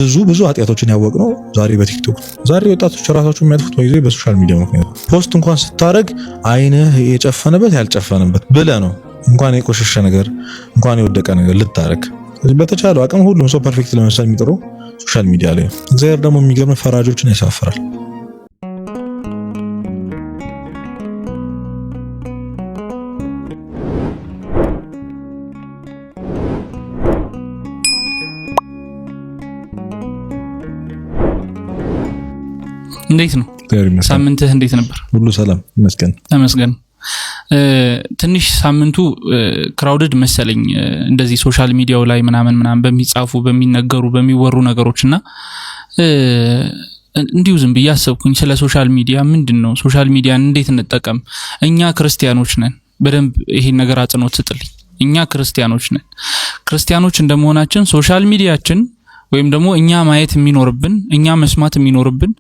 ብዙ ኃጢያቶችን ያወቅነው ዛሬ በቲክቶክ ዛሬ ወጣቶች ራሳቸው የሚያጥፉት ወይ በሶሻል ሚዲያ ምክንያት ፖስት እንኳን ስታረግ አይንህ የጨፈነበት ያልጨፈነበት ብለህ ነው እንኳን የቆሸሸ ነገር እንኳን የወደቀ ነገር ልታረግ በተቻለው አቅም ሁሉም ሰው ፐርፌክት ለመምሰል የሚጥረው ሶሻል ሚዲያ ላይ እግዚአብሔር ደግሞ የሚገርም ፈራጆችን ያሳፍራል። እንዴት ነው ሳምንትህ እንዴት ነበር? ሁሉ ሰላም ይመስገን ተመስገን። ትንሽ ሳምንቱ ክራውድድ መሰለኝ እንደዚህ ሶሻል ሚዲያው ላይ ምናምን በሚጻፉ በሚነገሩ በሚወሩ ነገሮችና እንዲሁ ዝም ብዬ አሰብኩኝ ስለ ሶሻል ሚዲያ ምንድነው ሶሻል ሚዲያን እንዴት እንጠቀም? እኛ ክርስቲያኖች ነን። በደንብ ይሄን ነገር አጽንኦት ስጥልኝ። እኛ ክርስቲያኖች ነን። ክርስቲያኖች እንደመሆናችን ሶሻል ሚዲያችን ወይም ደግሞ እኛ ማየት የሚኖርብን እኛ መስማት የሚኖርብን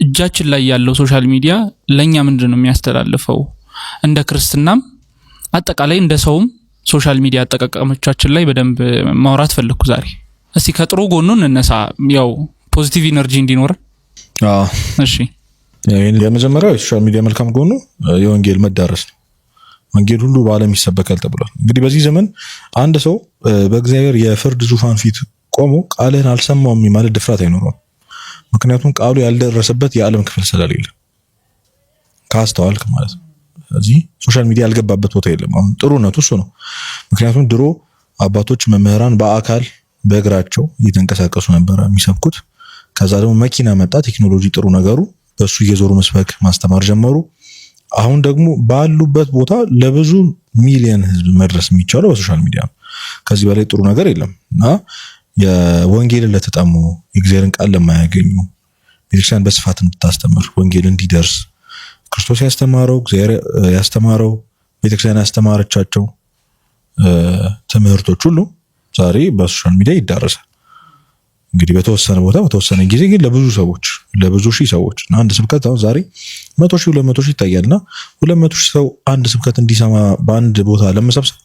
እጃችን ላይ ያለው ሶሻል ሚዲያ ለኛ ምንድነው የሚያስተላልፈው? እንደ ክርስትናም አጠቃላይ እንደ ሰውም ሶሻል ሚዲያ አጠቃቀሞቻችን ላይ በደንብ ማውራት ፈልኩ ዛሬ። እስቲ ከጥሩ ጎኑ እንነሳ፣ ያው ፖዚቲቭ ኢነርጂ እንዲኖር። እሺ የመጀመሪያው ሶሻል ሚዲያ መልካም ጎኑ የወንጌል መዳረስ ነው። ወንጌል ሁሉ በዓለም ይሰበካል ተብሏል። እንግዲህ በዚህ ዘመን አንድ ሰው በእግዚአብሔር የፍርድ ዙፋን ፊት ቆሞ ቃልህን አልሰማውም ማለት ድፍረት አይኖርም። ምክንያቱም ቃሉ ያልደረሰበት የዓለም ክፍል ስለሌለ ካስተዋልክ ማለት ነው። ስለዚህ ሶሻል ሚዲያ ያልገባበት ቦታ የለም። አሁን ጥሩነቱ እሱ ነው። ምክንያቱም ድሮ አባቶች መምህራን በአካል በእግራቸው እየተንቀሳቀሱ ነበር የሚሰብኩት። ከዛ ደግሞ መኪና መጣ፣ ቴክኖሎጂ ጥሩ ነገሩ በሱ እየዞሩ መስበክ ማስተማር ጀመሩ። አሁን ደግሞ ባሉበት ቦታ ለብዙ ሚሊዮን ህዝብ መድረስ የሚቻለው በሶሻል ሚዲያ ነው። ከዚህ በላይ ጥሩ ነገር የለም እና የወንጌልን ለተጠሙ የእግዚአብሔርን ቃል ለማያገኙ ቤተክርስቲያን በስፋት እንድታስተምር ወንጌል እንዲደርስ ክርስቶስ ያስተማረው እግዚአብሔር ያስተማረው ቤተክርስቲያን ያስተማረቻቸው ትምህርቶች ሁሉ ዛሬ በሶሻል ሚዲያ ይዳረሳል። እንግዲህ በተወሰነ ቦታ በተወሰነ ጊዜ ግን ለብዙ ሰዎች ለብዙ ሺህ ሰዎች እና አንድ ስብከት አሁን ዛሬ 100,000 200,000 ይታያልና 200,000 ሰው አንድ ስብከት እንዲሰማ በአንድ ቦታ ለመሰብሰብ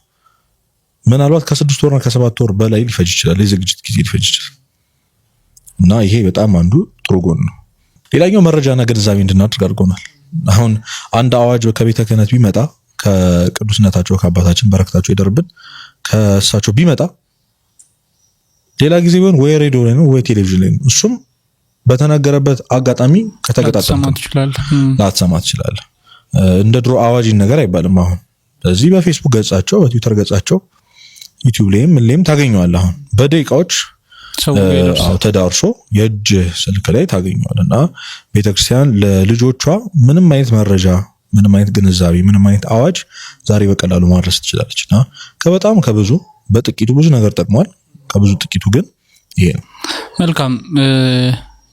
ምናልባት ከ6 ወርና ከ7 ወር በላይ ሊፈጅ ይችላል። የዝግጅት ጊዜ ሊፈጅ ይችላል እና ይሄ በጣም አንዱ ጥሩ ጎን ነው። ሌላኛው መረጃና ግንዛቤ እንድናደርግ አድርጎናል። አሁን አንድ አዋጅ ከቤተ ክህነት ቢመጣ ከቅዱስነታቸው ከአባታችን በረከታቸው ይደርብን ከእሳቸው ቢመጣ ሌላ ጊዜ ቢሆን ወይ ሬዲዮ ላይ ነው ወይ ቴሌቪዥን ላይ ነው። እሱም በተነገረበት አጋጣሚ ከተገጣጠመ ላትሰማ ትችላለህ። እንደ ድሮ አዋጅ ነገር አይባልም። አሁን በዚህ በፌስቡክ ገጻቸው በትዊተር ገጻቸው ዩቲዩብ ላይም ታገኘዋለህ። አሁን በደቂቃዎች ተዳርሶ የእጅ ስልክ ላይ ታገኘዋለህና ቤተክርስቲያን ለልጆቿ ምንም አይነት መረጃ ምንም አይነት ግንዛቤ ምንም አይነት አዋጅ ዛሬ በቀላሉ ማድረስ ትችላለችና ከበጣም ከብዙ በጥቂቱ ብዙ ነገር ጠቅሟል። ከብዙ ጥቂቱ ግን ይሄ ነው። መልካም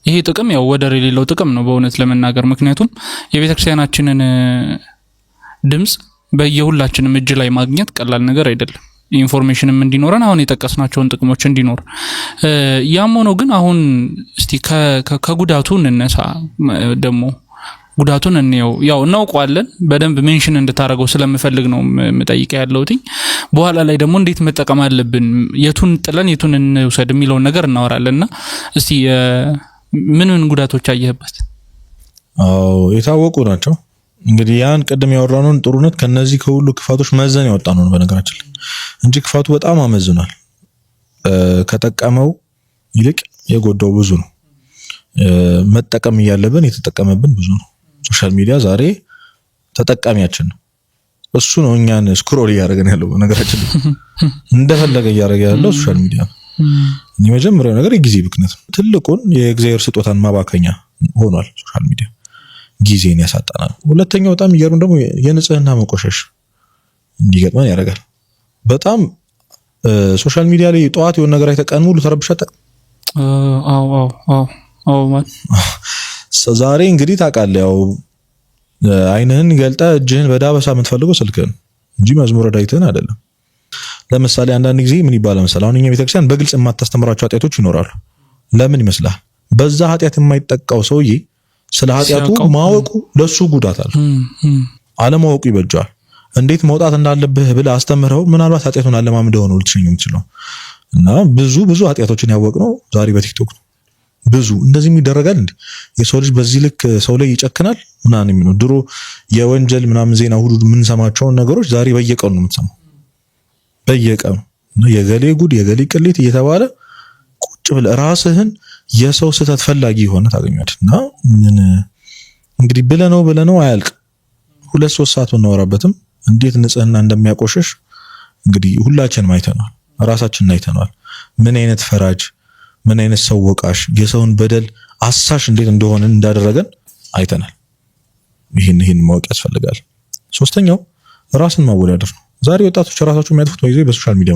ይሄ ጥቅም ያው ወደር የሌለው ጥቅም ነው በእውነት ለመናገር። ምክንያቱም የቤተክርስቲያናችንን ድምጽ በየሁላችንም እጅ ላይ ማግኘት ቀላል ነገር አይደለም። ኢንፎርሜሽንም እንዲኖረን አሁን የጠቀስናቸውን ጥቅሞች እንዲኖር ያም ሆኖ ግን አሁን እስቲ ከጉዳቱ እንነሳ። ደግሞ ጉዳቱን እንየው። ያው እናውቀዋለን በደንብ ሜንሽን እንድታረገው ስለምፈልግ ነው መጠይቅ ያለውት። በኋላ ላይ ደግሞ እንዴት መጠቀም አለብን የቱን ጥለን የቱን እንውሰድ የሚለው ነገር እናወራለንና እስቲ ምን ጉዳቶች አየህበት? የታወቁ ናቸው። እንግዲህ ያን ቀደም ያወራነውን ጥሩነት ከነዚህ ከሁሉ ክፋቶች መዘን ያወጣነው ነው በነገራችን እንጂ ክፋቱ በጣም አመዝኗል። ከጠቀመው ይልቅ የጎዳው ብዙ ነው። መጠቀም ያለብን የተጠቀመብን ብዙ ነው። ሶሻል ሚዲያ ዛሬ ተጠቃሚያችን ነው። እሱ ነው እኛን ስክሮል ያደርገን ያለው በነገራችን እንደፈለገ ያደርገ ያለው ሶሻል ሚዲያ ነው። የመጀመሪያው ነገር የጊዜ ብክነት ትልቁን የእግዚአብሔር ስጦታን ማባከኛ ሆኗል ሶሻል ሚዲያ። ጊዜን ያሳጣናል። ሁለተኛው በጣም ይገርም ደግሞ የንጽህና መቆሸሽ እንዲገጥመን ያደርጋል። በጣም ሶሻል ሚዲያ ላይ ጠዋት የሆነ ነገር አይተቀን ሙሉ ተረብሸተ። ማለት ዛሬ እንግዲህ ታውቃለህ ያው አይንህን ገልጣ እጅህን በዳበሳ የምትፈልገው ስልክህን እንጂ መዝሙረ ዳዊትን አይደለም። ለምሳሌ አንዳንድ ጊዜ ምን ይባላል መሰለህ አሁን እኛ ቤተክርስቲያን በግልጽ የማታስተምራቸው ኃጢያቶች ይኖራሉ። ለምን ይመስላል? በዛ ኃጢያት የማይጠቃው ሰውዬ ስለ ኃጢያቱ ማወቁ ለሱ ጉዳት አለ። አለማወቁ ይበጃል። እንዴት መውጣት እንዳለብህ ብለህ አስተምረው ምናልባት ኃጢያቱን አለማምደው ነው ልትሸኝ የምትችለው እና ብዙ ኃጢያቶችን ያወቅነው ዛሬ በቲክቶክ ነው። ብዙ እንደዚህ ይደረጋል እንዴ? የሰው ልጅ በዚህ ልክ ሰው ላይ ይጨክናል ምናምን የሚለው ድሮ የወንጀል ምናምን ዜና ሁሉ የምንሰማቸውን ነገሮች ዛሬ በየቀኑ ነው የምትሰማው። በየቀኑ የገሌ ጉድ የገሌ ቅሌት እየተባለ ቁጭ ብለህ ራስህን የሰው ስህተት ፈላጊ ሆነ ታገኛለህ። እና ምን እንግዲህ ብለነው አያልቅ 2-3 ሰዓት ብናወራበትም እንዴት ንጽህና እንደሚያቆሽሽ እንግዲህ ሁላችንም አይተናል፣ ራሳችንን አይተናል። ምን አይነት ፈራጅ ምን አይነት ሰው ወቃሽ የሰውን በደል አሳሽ እንዴት እንደሆነ እንዳደረገን አይተናል። ይሄን ማወቅ ያስፈልጋል። ሶስተኛው ራስን ማወዳደር ነው። ዛሬ ወጣቶች ራሳቸው የሚያጥፉት በሶሻል ሚዲያ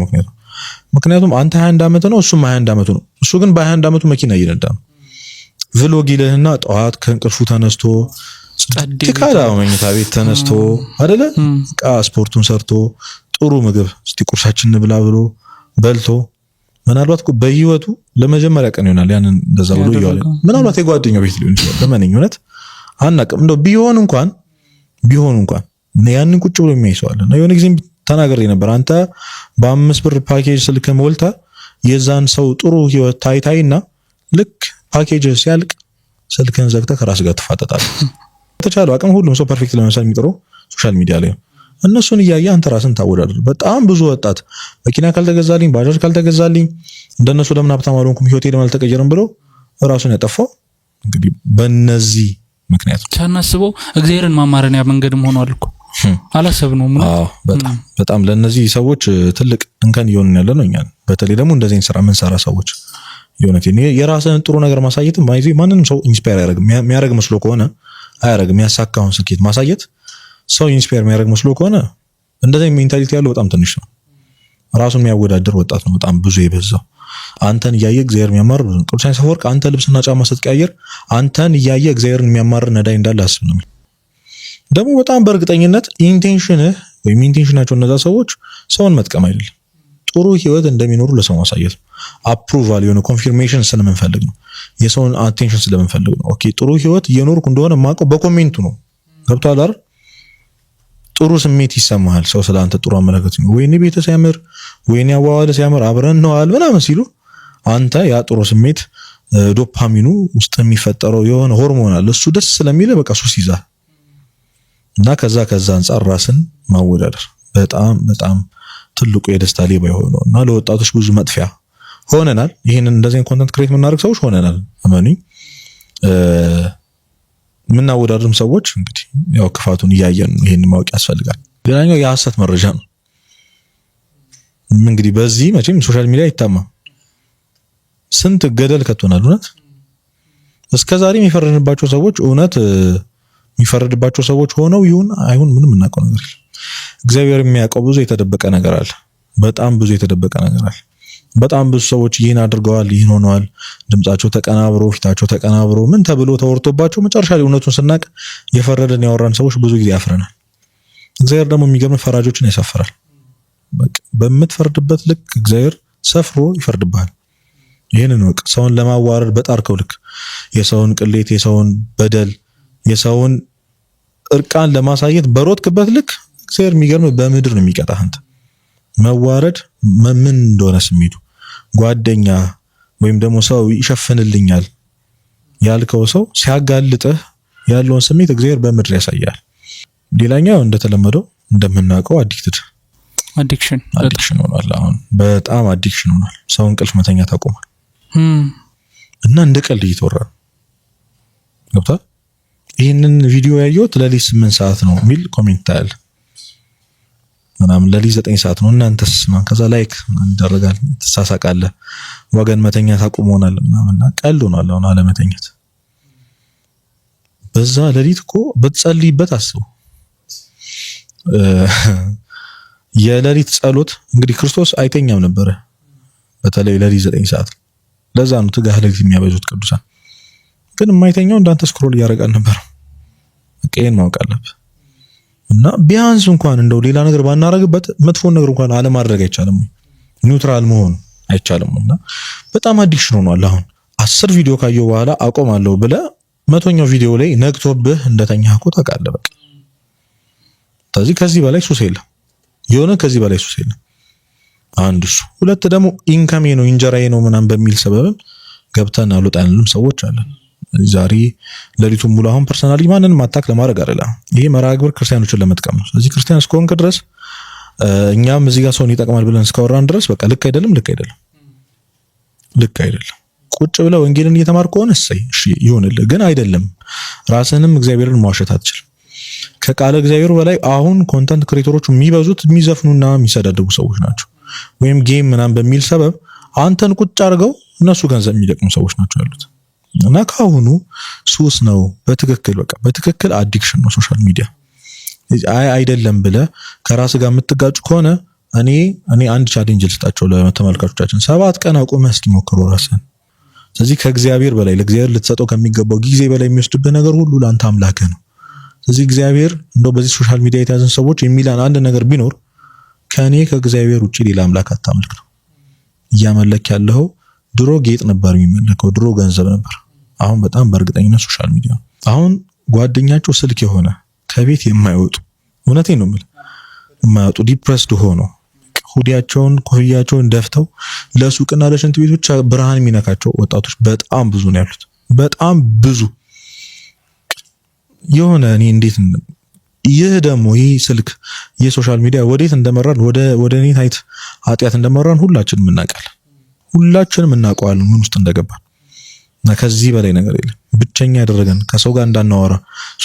ምክንያቱም አንተ 21 ዓመት ነው እሱም 21 ዓመቱ ነው። እሱ ግን በ21 ዓመቱ መኪና እየነዳ ነው። ቭሎግ ይልህና ጠዋት ከእንቅልፉ ተነስቶ ትካዳው መኝታ ቤት ተነስቶ አይደለ ስፖርቱን ሰርቶ ጥሩ ምግብ እስቲ ቁርሳችን እንብላ ብሎ በልቶ ምናልባት በህይወቱ ለመጀመሪያ ቀን ይሆናል ያንን እንደዛ ብሎ ይዋል። ምናልባት የጓደኛው ቤት ሊሆን ይችላል። ለማንኛውም አናውቅም። እንደው ቢሆን እንኳን ያንን ቁጭ ብሎ የሚያይሰዋል እና የሆነ ጊዜም ተናግሬ ነበር። አንተ በ5 ብር ፓኬጅ ስልክ ሞልታ የዛን ሰው ጥሩ ህይወት ታይታይና ልክ ፓኬጅ ሲያልቅ ስልክን ዘግተህ ከራስ ጋር ትፋጠጣለህ። በተቻለው አቅም ሁሉም ሰው ፐርፌክት ለመምሰል የሚጥረው ሶሻል ሚዲያ ላይ ነው። እነሱን እያየ አንተ ራስን ታወዳድር። በጣም ብዙ ወጣት መኪና ካልተገዛልኝ ባጃጅ ካልተገዛልኝ እንደነሱ ለምን ሀብታም አልሆንኩም ህይወቴ ለምን አልተቀየረም ብሎ ራሱን ያጠፋው እንግዲህ በእነዚህ ምክንያት ሳናስበው እግዚአብሔርን ማማረኒያ መንገድም ሆኗል እኮ አላሰብነውም። በጣም ለነዚህ ሰዎች ትልቅ እንከን እየሆንን ያለ ነው። እኛ በተለይ ደግሞ እንደዚህ ስራ ምን ሰራ ሰዎች የራስህን ጥሩ ነገር ማሳየት ማንንም ሰው ኢንስፓየር የሚያደርግ መስሎ ከሆነ አያደርግም። ያሳካውን ስኬት ማሳየት ሰው ኢንስፓየር የሚያደርግ መስሎ ከሆነ እንደዚህ ሜንታሊቲ ያለው በጣም ትንሽ ነው። ራሱን የሚያወዳድር ወጣት ነው በጣም ብዙ የበዛው። አንተን እያየ እግዚአብሔር የሚያማር ቅዱስ አፈወርቅ አንተ ልብስና ጫማ ስትቀያየር አንተን እያየ እግዚአብሔርን የሚያማር ነዳይ እንዳለ አስብ ነው። ደግሞ በጣም በእርግጠኝነት ኢንቴንሽንህ ወይም ኢንቴንሽናቸው እነዛ ሰዎች ሰውን መጥቀም አይደለም፣ ጥሩ ህይወት እንደሚኖሩ ለሰው ማሳየት ነው። አፕሩቫል የሆነ ኮንፊርሜሽን ስለምንፈልግ ነው። የሰውን አቴንሽን ስለምንፈልግ ነው። ኦኬ ጥሩ ህይወት እየኖርኩ እንደሆነ ማውቀው በኮሜንቱ ነው። ገብቶሃል አይደል? ጥሩ ስሜት ይሰማሃል። ሰው ስላንተ ጥሩ አመለካከት ነው። ወይኔ ቤተ ሲያምር ወይኔ አዋዋለ ሲያምር አብረን ነው አል ምናምን ሲሉ አንተ ያ ጥሩ ስሜት ዶፓሚኑ ውስጥ የሚፈጠረው የሆነ ሆርሞን አለ። እሱ ደስ ስለሚል በቃ ሱስ ይዛል። እና ከዛ አንፃር ራስን ማወዳደር በጣም ትልቁ የደስታ ሌባ የሆነው እና ለወጣቶች ብዙ መጥፊያ ሆነናል። ይሄንን እንደዚህ ኮንተንት ክሬት የምናደርግ ሰዎች ሆነናል። እመኑኝ የምናወዳድርም ሰዎች እንግዲህ ያው ክፋቱን እያየን ይሄን ማወቅ ያስፈልጋል። ሌላኛው የሐሰት መረጃ ነው። እንግዲህ በዚህ መቼም ሶሻል ሚዲያ አይታማም። ስንት ገደል ከቶናል። እውነት እስከዛሬ የሚፈረድባቸው ሰዎች እውነት የሚፈረድባቸው ሰዎች ሆነው ይሁን አይሁን ምንም እናውቀው ነገር የለም። እግዚአብሔር የሚያውቀው ብዙ የተደበቀ ነገር አለ። በጣም ብዙ የተደበቀ ነገር አለ። በጣም ብዙ ሰዎች ይህን አድርገዋል፣ ይህን ሆነዋል፣ ድምጻቸው ተቀናብሮ ፊታቸው ተቀናብሮ ምን ተብሎ ተወርቶባቸው መጨረሻ ላይ እውነቱን ስናቅ የፈረደን ያወራን ሰዎች ብዙ ጊዜ ያፍረናል። እግዚአብሔር ደግሞ የሚገርም ፈራጆችን ያሳፍራል። በቃ በምትፈርድበት ልክ እግዚአብሔር ሰፍሮ ይፈርድብሃል። ይሄንን ወቅ ሰውን ለማዋረድ በጣርከው ልክ የሰውን ቅሌት፣ የሰውን በደል፣ የሰውን እርቃን ለማሳየት በሮጥክበት ልክ እግዚአብሔር የሚገርም በምድር ነው የሚቀጣህ። አንተ መዋረድ ምን እንደሆነ ስሜቱ ጓደኛ ወይም ደግሞ ሰው ይሸፍንልኛል ያልከው ሰው ሲያጋልጥህ ያለውን ስሜት እግዚአብሔር በምድር ያሳያል። ሌላኛው እንደተለመደው እንደምናውቀው አዲክሽን ሆኗል። አሁን በጣም አዲክሽን ሆኗል። ሰው እንቅልፍ መተኛት አቆሟል እና እንደ ቀልድ እየተወራ ነው። ገብቷል። ይህንን ቪዲዮ ያየሁት ለሊት 8 ሰዓት ነው የሚል ኮሜንት አለ ምናምን ለሊት 9 ሰዓት ነው እናንተስ ማን ከዛ ላይክ ይደረጋል ተሳሳቃለህ ወገን መተኛት አቁሞናል ምናምንና ቀልድ ሆኗል። አሁን አለመተኛት በዛ ለሊት እኮ በትጸልይበት አስቡ። የለሊት ጸሎት እንግዲህ ክርስቶስ አይተኛም ነበር በተለይ ለሊት 9 ሰዓት። ለዛ ነው ትጋህ ለሊት የሚያበዙት ቅዱሳን። ግን የማይተኛው እንዳንተ ስክሮል ያደርጋል ነበር። በቀን ማወቅ አለብህ። እና ቢያንስ እንኳን እንደው ሌላ ነገር ባናረግበት መጥፎ ነገር እንኳን አለማድረግ አይቻልም፣ ኒውትራል መሆን አይቻልም። እና በጣም አዲክሽን ሆኗል። አሁን 10 ቪዲዮ ካየው በኋላ አቆማለሁ ብለህ 100ኛው ቪዲዮ ላይ ነግቶብህ እንደተኛህ እኮ ታውቃለህ። በቃ ስለዚህ ከዚህ በላይ ሱስ የለም፣ የሆነ ከዚህ በላይ ሱስ የለም። አንድ እሱ፣ ሁለት ደግሞ ኢንካሜ ነው እንጀራዬ ነው ምናምን በሚል ሰበብ ገብተን አልወጣንም ሰዎች አለን። ዛሬ ለሊቱን ሙሉ አሁን ፐርሰናሊ ማንንም አታክ ለማድረግ አይደለም። ይሄ መርሃ ግብር ክርስቲያኖችን ለመጥቀም ነው። ስለዚህ ክርስቲያን እስከሆንክ ድረስ እኛም እዚህ ጋር ሰውን ይጠቅማል ብለን እስካወራን ድረስ በቃ ልክ አይደለም። ቁጭ ብለህ ወንጌልን እየተማርክ ከሆነ እሰይ እሺ ይሁንልህ። ግን አይደለም ራስህንም እግዚአብሔርን ማዋሸት አትችልም። ከቃለ እግዚአብሔር በላይ አሁን ኮንተንት ክሬተሮቹ የሚበዙት የሚዘፍኑና የሚሰዳደቡ ሰዎች ናቸው። ወይም ጌም ምናምን በሚል ሰበብ አንተን ቁጭ አድርገው እነሱ ገንዘብ የሚለቅሙ ሰዎች ናቸው ያሉት። እና ካሁኑ ሱስ ነው በትክክል አዲክሽን ነው ሶሻል ሚዲያ። አይደለም ብለህ ከራስ ጋር የምትጋጭ ከሆነ እኔ አንድ ቻሌንጅ ልስጣቸው ለተመልካቾቻችን። 7 ቀን አቁመህ እስኪ ሞክሩ ራስህን። ስለዚህ ከእግዚአብሔር በላይ ለእግዚአብሔር ልትሰጠው ከሚገባው ጊዜ በላይ የሚወስድብህ ነገር ሁሉ ለአንተ አምላክህ ነው። ስለዚህ እግዚአብሔር እንደው በዚህ ሶሻል ሚዲያ የተያዘን ሰዎች የሚላን አንድ ነገር ቢኖር ከእግዚአብሔር ውጪ ሌላ አምላክ አታምልክ ነው። እያመለክ ያለው ድሮ ጌጥ ነበር የሚመለከው፣ ድሮ ገንዘብ ነበር። አሁን በጣም በእርግጠኝነት ሶሻል ሚዲያ። አሁን ጓደኛቸው ስልክ የሆነ ከቤት የማይወጡ እውነቴን ነው የምልህ የማይወጡ ዲፕረስድ ሆኖ ሁዲያቸውን ኮፍያቸውን ደፍተው ለሱቅና ለሽንት ቤት ብቻ ብርሃን የሚነካቸው ወጣቶች በጣም ብዙ ነው ያሉት። በጣም ብዙ የሆነ እኔ እንዴት ይህ ደግሞ ይህ ስልክ የሶሻል ሚዲያ ወዴት እንደመራን ወደ እኔ ታይት ኃጢአት እንደመራን ሁላችንም እናውቃለን። ሁላችንም እናውቀዋለን ምን ውስጥ እንደገባን። እና ከዚህ በላይ ነገር የለም። ብቸኛ ያደረገን ከሰው ጋር እንዳናወራ፣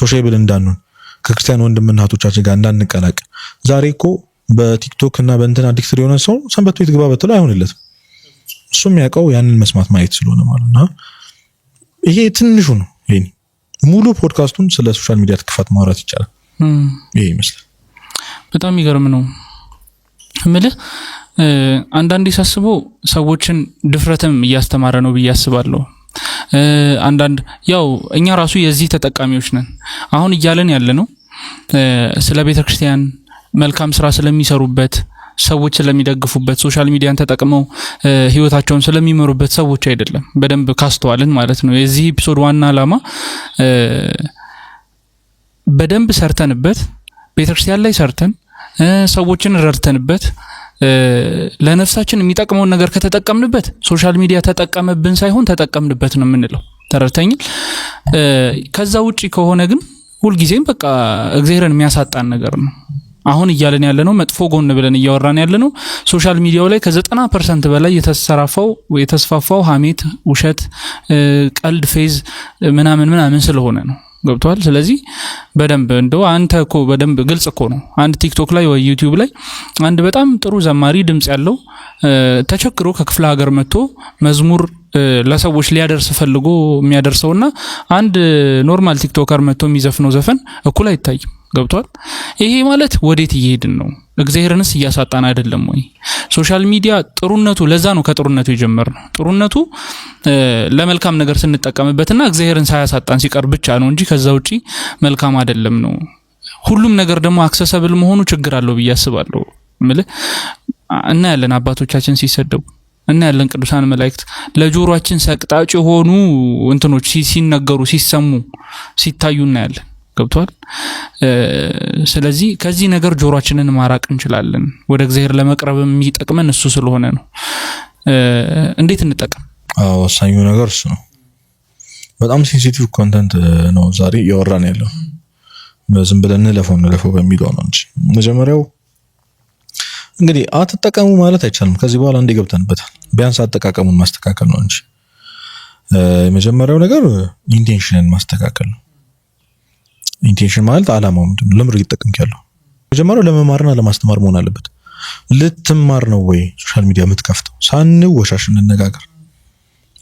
ሶሻብል እንዳንሆን፣ ከክርስቲያን ወንድምና እህቶቻችን ጋር እንዳንቀላቀል። ዛሬ እኮ በቲክቶክ እና በእንትን አዲክትድ የሆነ ሰው ሰንበት ቤት ግባ በተለው አይሆንለትም። እሱም ያውቀው ያንን መስማት ማየት ስለሆነ ማለትና ይሄ ትንሹ ነው። ይሄ ሙሉ ፖድካስቱን ስለ ሶሻል ሚዲያ ክፋት ማውራት ይቻላል። ይሄ ይመስላል። በጣም ይገርም ነው እምልህ። አንዳንዴ ሳስበው ሰዎችን ድፍረትም እያስተማረ ነው ብዬ አስባለሁ። አንዳንድ ያው እኛ ራሱ የዚህ ተጠቃሚዎች ነን። አሁን እያለን ያለ ነው ስለ ቤተክርስቲያን መልካም ስራ ስለሚሰሩበት ሰዎች ስለሚደግፉበት ሶሻል ሚዲያን ተጠቅመው ህይወታቸውን ስለሚመሩበት ሰዎች አይደለም። በደንብ ካስተዋልን ማለት ነው። የዚህ ኤፒሶድ ዋና ዓላማ በደንብ ሰርተንበት ቤተክርስቲያን ላይ ሰርተን ሰዎችን ረድተንበት ለነፍሳችን የሚጠቅመውን ነገር ከተጠቀምንበት ሶሻል ሚዲያ ተጠቀመብን ሳይሆን ተጠቀምንበት ነው የምንለው። ተረድተኛል። ከዛ ውጪ ከሆነ ግን ሁልጊዜም በቃ እግዚአብሔርን የሚያሳጣን ነገር ነው። አሁን እያለን ያለ ነው መጥፎ ጎን ብለን እያወራን ያለ ነው። ሶሻል ሚዲያው ላይ ከ90% በላይ የተስፋፋው ሐሜት፣ ውሸት፣ ቀልድ፣ ፌዝ ምናምን ስለሆነ ነው። ገብቷል። ስለዚህ በደንብ እንደው አንተ እኮ በደንብ ግልጽ እኮ ነው። አንድ ቲክቶክ ላይ ወይ ዩቲዩብ ላይ አንድ በጣም ጥሩ ዘማሪ ድምጽ ያለው ተቸግሮ ከክፍለ ሀገር መጥቶ መዝሙር ለሰዎች ሊያደርስ ፈልጎ የሚያደርሰውና አንድ ኖርማል ቲክቶከር መጥቶ የሚዘፍነው ዘፈን እኩል አይታይም። ገብቷል። ይሄ ማለት ወዴት እየሄድን ነው? እግዚአብሔርንስ እያሳጣን አይደለም ወይ? ሶሻል ሚዲያ ጥሩነቱ ለዛ ነው ከጥሩነቱ የጀመርነው። ጥሩነቱ ለመልካም ነገር ስንጠቀምበትና እግዚአብሔርን ሳያሳጣን ሲቀር ብቻ ነው እንጂ ከዛ ውጪ መልካም አይደለም ነው። ሁሉም ነገር ደግሞ አክሰሰብል መሆኑ ችግር አለው ብዬ አስባለሁ። እና ያለን አባቶቻችን ሲሰደቡ እና ያለን ቅዱሳን መላእክት ለጆሮአችን ሰቅጣጭ ሆኑ እንትኖች ሲነገሩ ሲሰሙ ሲታዩና ያለን ገብቷል። ስለዚህ ከዚህ ነገር ጆሮአችንን ማራቅ እንችላለን። ወደ እግዚአብሔር ለመቅረብ የሚጠቅመን እሱ ስለሆነ ነው። እንዴት እንጠቀም? ወሳኙ ነገር እሱ ነው። በጣም ሴንሲቲቭ ኮንተንት ነው ዛሬ ያወራን ያለው። ዝም ብለን እንለፈው በሚለው ነው እንጂ መጀመሪያው እንግዲህ አትጠቀሙ ማለት አይቻልም። ከዚህ በኋላ እንደ ገብተንበታል። ቢያንስ አጠቃቀሙን ማስተካከል ነው እንጂ የመጀመሪያው ነገር ኢንቴንሽንን ማስተካከል ነው። ኢንቴንሽን ማለት ዓላማው ምንድነው? ለምን እየተጠቀምክ ያለው? መጀመሪያው ለመማርና ለማስተማር መሆን አለበት። ልትማር ነው ወይ ሶሻል ሚዲያ የምትከፍተው? ሳንወሻሽ እንነጋገር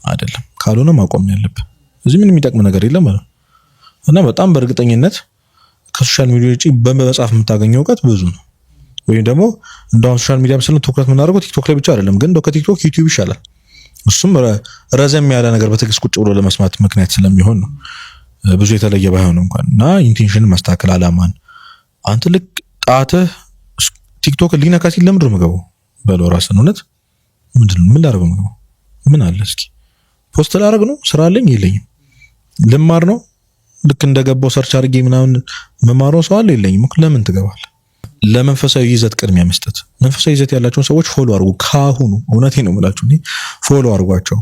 አይደለም። ካልሆነ ማቆም ያለብህ። እዚህ ምን የሚጠቅም ነገር የለም ማለት ነው። እና በጣም በእርግጠኝነት ከሶሻል ሚዲያ ውጪ በመጻፍ የምታገኘው ዕውቀት ብዙ ነው። ወይም ደግሞ እንደው ሶሻል ሚዲያ መስለን ትኩረት የምናደርገው ቲክቶክ ላይ ብቻ አይደለም፣ ግን እንደው ከቲክቶክ ዩቲዩብ ይሻላል። እሱም ረዘም ያለ ነገር በትዕግስት ቁጭ ብሎ ለመስማት ምክንያት ስለሚሆን ነው። ብዙ የተለየ ባይሆን እንኳን እና ኢንቴንሽንን ማስተካከል ዓላማን አንተ ልክ ጣትህ ቲክቶክ ሊነካ ሲል ለምንድን ነው የምገባው በለው ራስን። እውነት ምንድነው ምን ላደርገው የምገባው? ምን አለ እስኪ ፖስት ላደርግ ነው? ስራ አለኝ የለኝም? ልማር ነው? ልክ እንደገባው ሰርች አድርጌ ምናምን መማረው ሰው አለ የለኝም? ለምን ትገባለህ? ለመንፈሳዊ ይዘት ቅድሚያ መስጠት። መንፈሳዊ ይዘት ያላቸውን ሰዎች ፎሎ አድርጉ ካሁኑ። እውነቴን ነው የምላችሁ። ፎሎ አድርጓቸው፣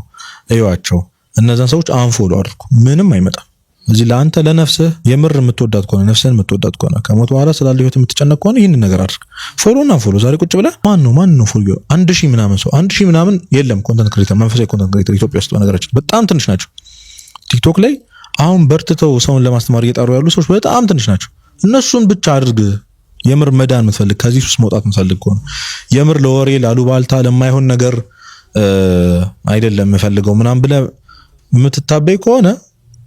እዩዋቸው። እነዛን ሰዎች አንፎሎ አድርጉ። ምንም አይመጣም። እዚህ ለአንተ ለነፍስህ የምር የምትወዳት ከሆነ ነፍስህን የምትወዳት ከሆነ ከሞት በኋላ ስላለ ህይወት የምትጨነቅ ከሆነ ይህንን ነገር አድርግ። ፎሎና ፎሎ ዛሬ ቁጭ ብለህ ማን ነው ፎሎ 1000 ምናምን ሰው 1000 ምናምን የለም። ኮንተንት ክሬተር መንፈሳዊ ኮንተንት ክሬተር ኢትዮጵያ ውስጥ በነገራችን በጣም ትንሽ ናቸው። ቲክቶክ ላይ አሁን በርትተው ሰውን ለማስተማር እየጣሩ ያሉ ሰዎች በጣም ትንሽ ናቸው። እነሱን ብቻ አድርግ። የምር መዳን የምትፈልግ ከዚህ ውስጥ መውጣት የምትፈልግ ከሆነ የምር ለወሬ ላሉባልታ ለማይሆን ነገር አይደለም የምፈልገው ምናምን ብለህ የምትታበይ ከሆነ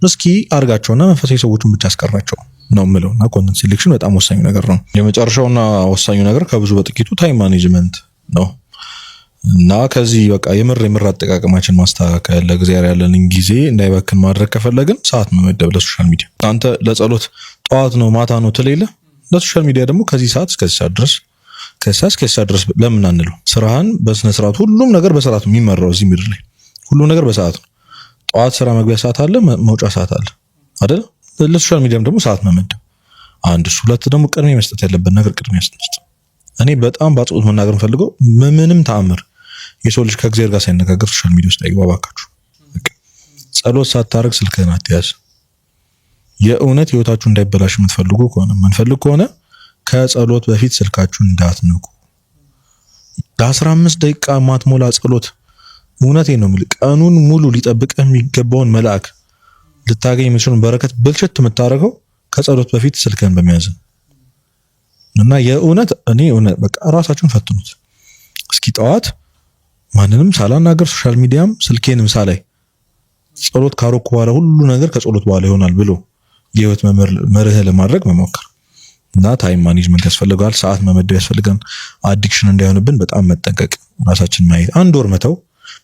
እስኪ አርጋቸውና መንፈሳዊ ሰዎችን ብቻ አስቀራቸው ነው የምለውና ኮንተንት ሴሌክሽን በጣም ወሳኝ ነገር ነው። የመጨረሻውና ወሳኙ ነገር ከብዙ በጥቂቱ ታይም ማኔጅመንት ነው እና ከዚህ በቃ የምር አጠቃቀማችን ማስተካከል ለእግዚአብሔር ያለንን ጊዜ እንዳይበክን ማድረግ ከፈለግን ሰዓት መመደብ ለሶሻል ሚዲያ። አንተ ለጸሎት ጠዋት ነው ማታ ነው ትለይለ ለሶሻል ሚዲያ ደግሞ ከዚህ ሰዓት እስከዚህ ሰዓት ድረስ ከዚህ ሰዓት ድረስ ለምን አንለው? ስራህን በስነ ስርዓት ሁሉም ነገር በሰዓት ነው የሚመራው እዚህ ምድር ላይ ሁሉም ነገር በሰዓት ነው። ጠዋት ስራ መግቢያ ሰዓት አለ፣ መውጫ ሰዓት አለ አይደል? ለሶሻል ሚዲያም ደግሞ ሰዓት መመደብ አንድ እሱ። ሁለት ደግሞ ቅድሚያ መስጠት ያለበት ነገር ቅድሚያ መስጠት። እኔ በጣም በአጽንኦት መናገር ፈልገው ምንም ተአምር የሰው ልጅ ከእግዚአብሔር ጋር ሳይነጋገር ሶሻል ሚዲያ ውስጥ አይገባ ባካችሁ። ጸሎት ሳታረግ ስልክህን አትያዝ። የእውነት ህይወታችሁ እንዳይበላሽ የምትፈልጉ ከሆነ ከጸሎት በፊት ስልካችሁን እንዳትነኩ። ለ15 ደቂቃ ማትሞላ ጸሎት እውነቴን ነው የምልህ ቀኑን ሙሉ ሊጠብቅህ የሚገባውን መልአክ ልታገኝ የምትችለውን በረከት ብልሽት የምታደርገው ከጸሎት በፊት ስልክህን በመያዝ እና የእውነት በቃ ራሳችሁን ፈትኑት እስኪ። ጠዋት ማንንም ሳላናገር ሶሻል ሚዲያም ስልኬንም ሳላይ ጸሎት ካሮኩ በኋላ ሁሉ ነገር ከጸሎት በኋላ ይሆናል ብሎ የህይወት መርህ ለማድረግ መሞከር እና ታይም ማኔጅመንት ያስፈልጋል። ሰዓት መመደብ ያስፈልጋል። አዲክሽን እንዳይሆንብን በጣም መጠንቀቅ፣ ራሳችን ማየት፣ አንድ ወር መተው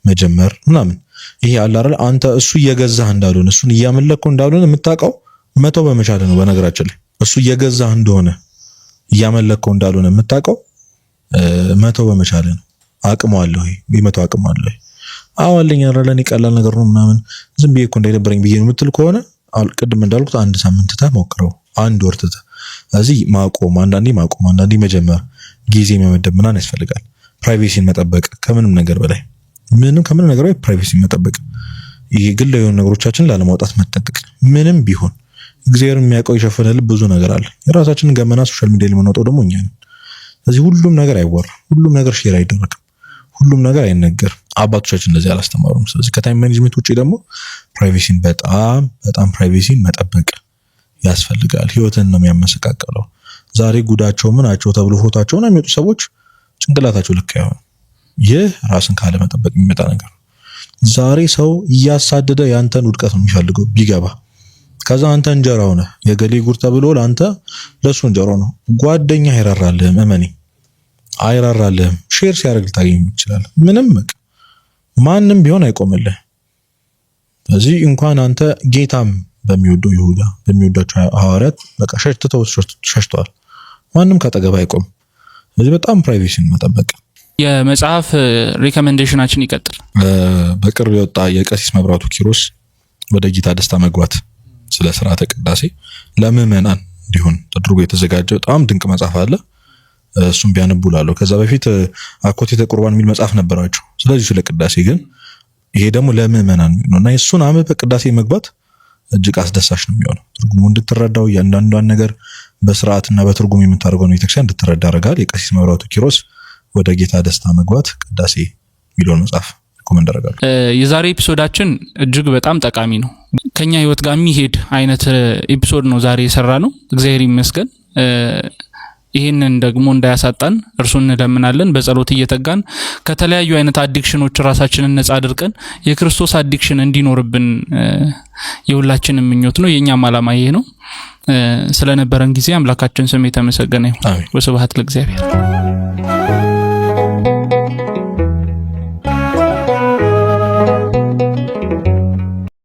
መጀመር ምናምን። ይሄ አለ አይደል አንተ እሱ እየገዛህ እንዳልሆነ እሱን እያመለከው እንዳልሆነ የምታውቀው መተው በመቻል ነው። በነገራችን ላይ እሱ እየገዛህ እንደሆነ እያመለከው እንዳልሆነ የምታውቀው መተው በመቻል ነው። አቅሙ አለ ወይ? የመተው አቅሙ አለ ወይ? አዋለኝ አረለኝ ቀላል ነገር ነው ምናምን ዝም ብዬ እኮ እንዳይደበረኝ ብዬ ነው የምትል ከሆነ ቅድም እንዳልኩት አንድ ሳምንት ተሞክረው አንድ ወር እዚህ ማቆም አንዳንዴ መጀመር ጊዜ መመደብ ምናምን ያስፈልጋል። ፕራይቬሲን መጠበቅ ከምንም ነገር በላይ ፕራይቬሲን መጠበቅ። ይሄ ግል የሆኑ ነገሮቻችን ላለማውጣት መጠንቀቅ። ምንም ቢሆን እግዚአብሔር የሚያውቀው የሸፈነልን ብዙ ነገር አለ። የራሳችንን ገመና ሶሻል ሚዲያ ላይ የምናወጣው ደግሞ እኛ ነን። ስለዚህ ሁሉም ነገር አይወራም፣ ሁሉም ነገር ሼር አይደረግም፣ ሁሉም ነገር አይነገርም። አባቶቻችን እንደዚህ አላስተማሩም። ስለዚህ ከታይም ማኔጅመንት ውጪ ደግሞ ፕራይቬሲን በጣም ፕራይቬሲን መጠበቅ ያስፈልጋል። ህይወትን ነው የሚያመሰቃቀለው። ዛሬ ጉዳቸው ምናቸው ተብሎ ፎታቸውን የሚወጡ ሰዎች ጭንቅላታቸው ልክ አይሆን። ይህ ራስን ካለ መጠበቅ የሚመጣ ነገር። ዛሬ ሰው እያሳደደ ያንተን ውድቀት ነው የሚፈልገው ቢገባ። ከዛ አንተ እንጀራው ነህ። የገሌ ጉር ተብሎ ለሱ እንጀራው ነው። ጓደኛ አይራራልህም፣ እመኔ አይራራልህም። ሼር ሲያደርግ ልታገኝ ይችላል። ምንም ማንም ቢሆን አይቆምልህ። ስለዚህ እንኳን አንተ ጌታም በሚወደው ይሁዳ በሚወዳቸው ሐዋርያት በቃ ሸሽተዋል። ማንም ካጠገብ አይቆም። ስለዚህ በጣም ፕራይቬሲን መጠበቅ። የመጽሐፍ ሪኮሜንዴሽናችን ይቀጥል። በቅርብ የወጣ የቀሲስ መብራቱ ኪሮስ ወደ ጌታ ደስታ መግባት ስለ ስርዓተ ቅዳሴ ለምዕመናን እንዲሆን ተደርጎ የተዘጋጀ በጣም ድንቅ መጽሐፍ አለ። እሱም ቢያነቡላለሁ። ከዛ በፊት አኮቴተ ቁርባን የሚል መጽሐፍ ነበራቸው ስለዚህ ስለ ቅዳሴ። ግን ይሄ ደግሞ ለምዕመናን ነውና የሱን ዓመት በቅዳሴ መግባት እጅግ አስደሳች ነው የሚሆነው። ትርጉሙ እንድትረዳው እያንዳንዷን ነገር በስርዓትና በትርጉም የምታደርገው ነው ቤተክርስቲያን እንድትረዳ ያደርጋል። የቀሲስ መብራቱ ኪሮስ ወደ ጌታ ደስታ መግባት ቅዳሴ የሚለውን መጽሐፍ ኮመንት አደርጋለሁ። የዛሬ ኤፒሶዳችን እጅግ በጣም ጠቃሚ ነው። ከኛ ህይወት ጋር የሚሄድ አይነት ኤፒሶድ ነው ዛሬ የሰራ ነው። እግዚአብሔር ይመስገን። ይህንን ደግሞ እንዳያሳጣን እርሱን እንለምናለን። በጸሎት እየተጋን ከተለያዩ አይነት አዲክሽኖች ራሳችንን ነጻ አድርገን የክርስቶስ አዲክሽን እንዲኖርብን የሁላችንም ምኞት ነው። የኛም ዓላማ ይሄ ነው። ስለነበረን ጊዜ አምላካችን ስም የተመሰገነ ይሁን። ወስብሐት ለእግዚአብሔር።